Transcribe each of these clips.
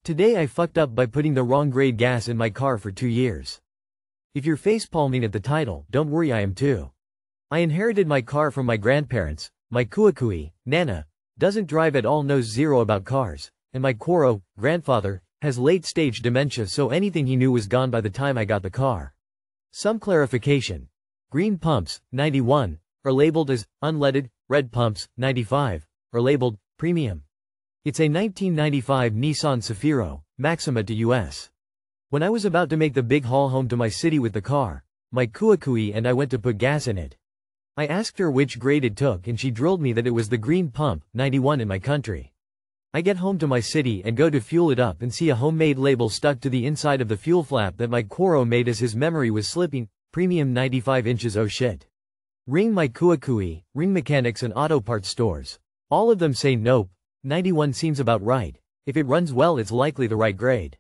Today I fucked up by putting the wrong grade gas in my car for 2 years. If you're facepalming at the title, don't worry, I am too. I inherited my car from my grandparents. My kuakui, Nana, doesn't drive at all, knows zero about cars, and my koro, grandfather, has late-stage dementia, so anything he knew was gone by the time I got the car. Some clarification. Green pumps, 91, are labeled as unleaded, red pumps, 95, are labeled premium. It's a 1995 Nissan Safiro, Maxima to US. When I was about to make the big haul home to my city with the car, my kuakui and I went to put gas in it. I asked her which grade it took and she drilled me that it was the green pump, 91 in my country. I get home to my city and go to fuel it up and see a homemade label stuck to the inside of the fuel flap that my koro made as his memory was slipping, premium 95 inches, oh shit. Ring my kuakui, ring mechanics and auto parts stores. All of them say nope. 91 seems about right. If it runs well, it's likely the right grade.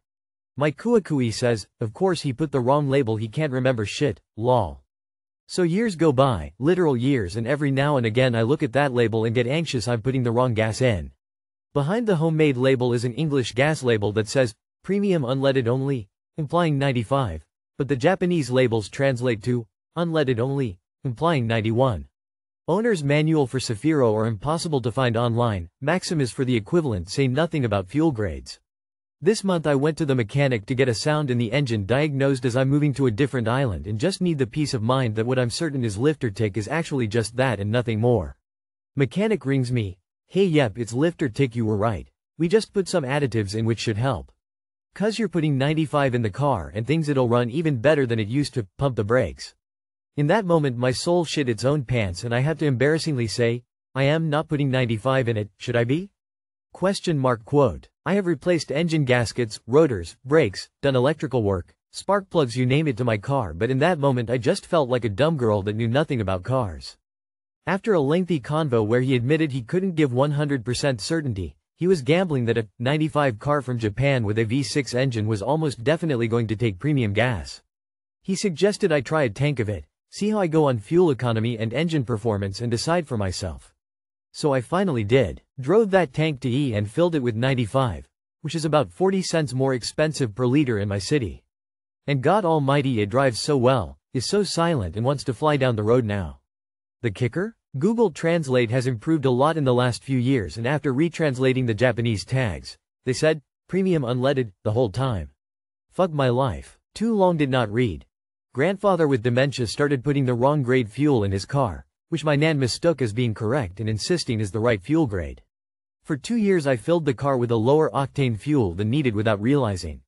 My kuakui says, of course he put the wrong label, he can't remember shit, lol. So years go by, literal years, and every now and again I look at that label and get anxious I'm putting the wrong gas in. Behind the homemade label is an English gas label that says, premium unleaded only, implying 95, but the Japanese labels translate to, unleaded only, implying 91. Owner's manual for Safiro are impossible to find online. Maximas for the equivalent say nothing about fuel grades. This month I went to the mechanic to get a sound in the engine diagnosed as I'm moving to a different island and just need the peace of mind that what I'm certain is lifter tick is actually just that and nothing more. Mechanic rings me. Hey, yep, it's lifter tick, you were right. We just put some additives in which should help. 'Cause you're putting 95 in the car and things, it'll run even better than it used to. Pump the brakes. In that moment my soul shit its own pants and I have to embarrassingly say, I am not putting 95 in it, should I be? ? Quote. I have replaced engine gaskets, rotors, brakes, done electrical work, spark plugs, you name it, to my car, but in that moment I just felt like a dumb girl that knew nothing about cars. After a lengthy convo where he admitted he couldn't give 100% certainty, he was gambling that a 95 car from Japan with a V6 engine was almost definitely going to take premium gas. He suggested I try a tank of it, see how I go on fuel economy and engine performance and decide for myself. So I finally did. Drove that tank to E and filled it with 95, which is about 40 cents more expensive per liter in my city. And God almighty, it drives so well, is so silent, and wants to fly down the road now. The kicker? Google Translate has improved a lot in the last few years, and after retranslating the Japanese tags, they said, premium unleaded, the whole time. Fuck my life. Too long did not read. Grandfather with dementia started putting the wrong grade fuel in his car, which my nan mistook as being correct and insisting is the right fuel grade. For 2 years I filled the car with a lower octane fuel than needed without realizing.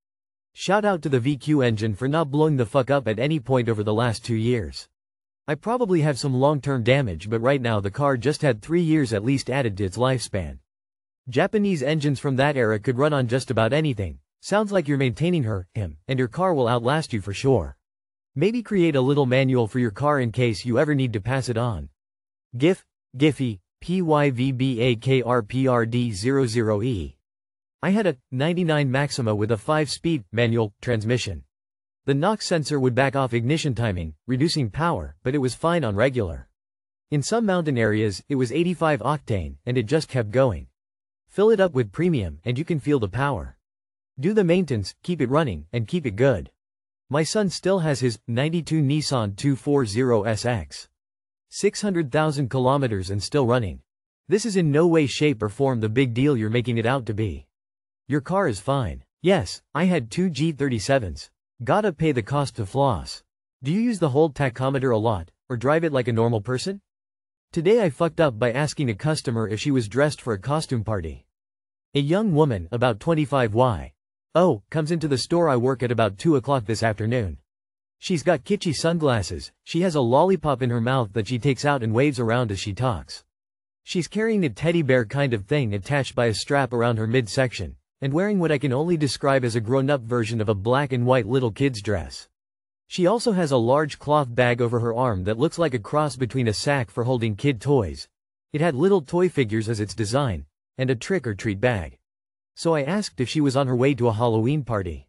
Shout out to the VQ engine for not blowing the fuck up at any point over the last 2 years. I probably have some long-term damage, but right now the car just had 3 years at least added to its lifespan. Japanese engines from that era could run on just about anything. Sounds like you're maintaining him, and your car will outlast you for sure. Maybe create a little manual for your car in case you ever need to pass it on. Giphy, PYVBAKRPRD00E. I had a 99 Maxima with a 5-speed manual transmission. The knock sensor would back off ignition timing, reducing power, but it was fine on regular. In some mountain areas, it was 85 octane, and it just kept going. Fill it up with premium, and you can feel the power. Do the maintenance, keep it running, and keep it good. My son still has his 92 Nissan 240SX. 600,000 kilometers and still running. This is in no way, shape or form the big deal you're making it out to be. Your car is fine. Yes, I had 2 G37s. Gotta pay the cost to floss. Do you use the whole tachometer a lot, or drive it like a normal person? Today I fucked up by asking a customer if she was dressed for a costume party. A young woman, about 25 comes into the store I work at about 2 o'clock this afternoon. She's got kitschy sunglasses, she has a lollipop in her mouth that she takes out and waves around as she talks. She's carrying a teddy bear kind of thing attached by a strap around her midsection, and wearing what I can only describe as a grown-up version of a black and white little kid's dress. She also has a large cloth bag over her arm that looks like a cross between a sack for holding kid toys. It had little toy figures as its design, and a trick-or-treat bag. So I asked if she was on her way to a Halloween party.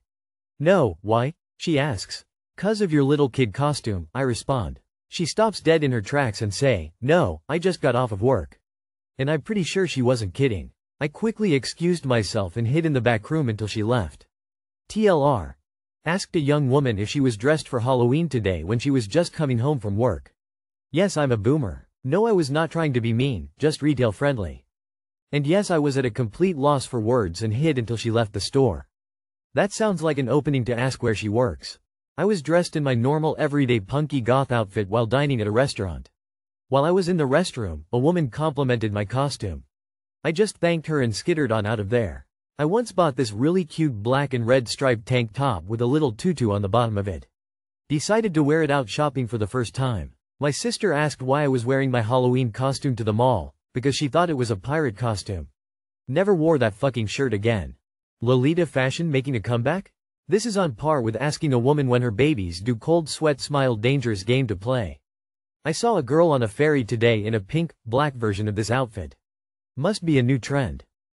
No, why? She asks. 'Cause of your little kid costume, I respond. She stops dead in her tracks and say, no, I just got off of work. And I'm pretty sure she wasn't kidding. I quickly excused myself and hid in the back room until she left. TLR. Asked a young woman if she was dressed for Halloween today when she was just coming home from work. Yes, I'm a boomer. No, I was not trying to be mean, just retail friendly. And yes, I was at a complete loss for words and hid until she left the store. That sounds like an opening to ask where she works. I was dressed in my normal everyday punky goth outfit while dining at a restaurant. While I was in the restroom, a woman complimented my costume. I just thanked her and skittered on out of there. I once bought this really cute black and red striped tank top with a little tutu on the bottom of it. Decided to wear it out shopping for the first time. My sister asked why I was wearing my Halloween costume to the mall, because she thought it was a pirate costume. Never wore that fucking shirt again. Lolita fashion making a comeback? This is on par with asking a woman when her babies do cold sweat smile dangerous game to play. I saw a girl on a ferry today in a pink, black version of this outfit. Must be a new trend.